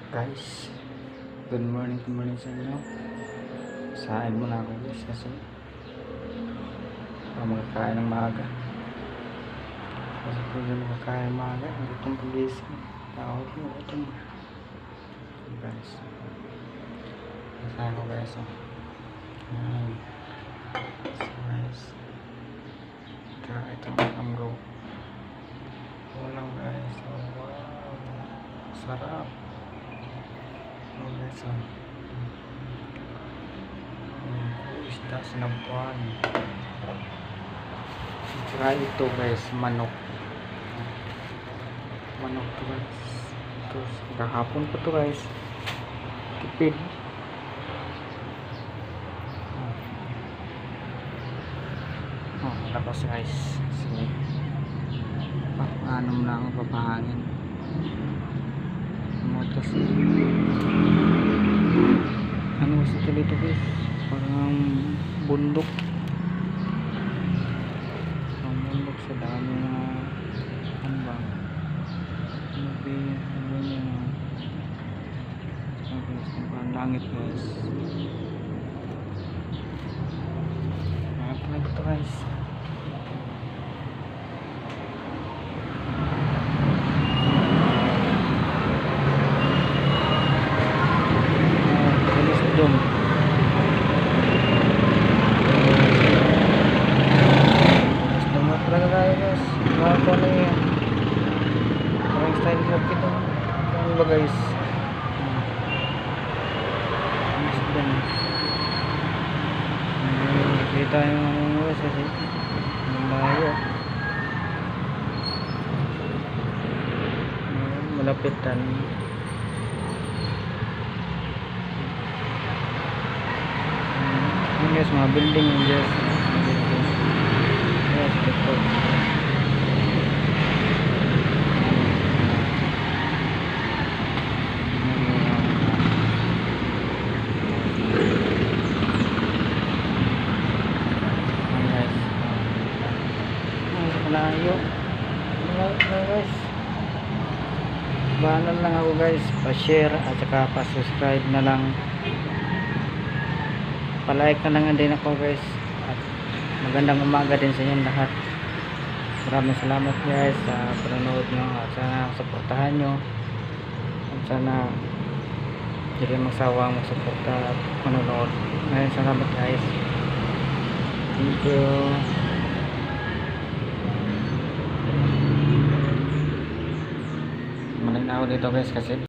Guys, good morning sa inyo. Sain muna ako guys kasi magkakain ng maaga. Kasi kung hindi makakain ng maaga, gutom pagising. Tawag mo, gutom. Guys, sain ko guys. Ayan. So guys, ito ang go. Walang guys. Oh, wow. Sarap. So, isda sinabuan. Saka ito guys, manok to guys. Ito, kahapon pa to guys. Tipid. Labas guys. Sige. Papanom lang ako, papahangin. Motos. Ano gusto ito dito guys? Parang bundok. Ang bundok sa dami na ano ba? Ang langit guys. Mga ito guys. Dum. Selamat talaga tayo guys. Mga po na yun. Parang style vlog ito. Ano ba guys? Kita yung ano guys kasi malayo. Malapitan. Guys, mga building yung guys. Yes, ito. Guys. Malayo. Guys. Bahanan lang ako guys. Pa-share at saka pa-subscribe na lang. Pa-like na lang din ako guys. At magandang umaga din sa inyo lahat. Maraming salamat guys sa panonood nyo. At sana supportahan nyo. At sana hindi rin magsawang magsuporta at manonood. Maraming salamat guys. Thank you. Maling na ako dito guys kasi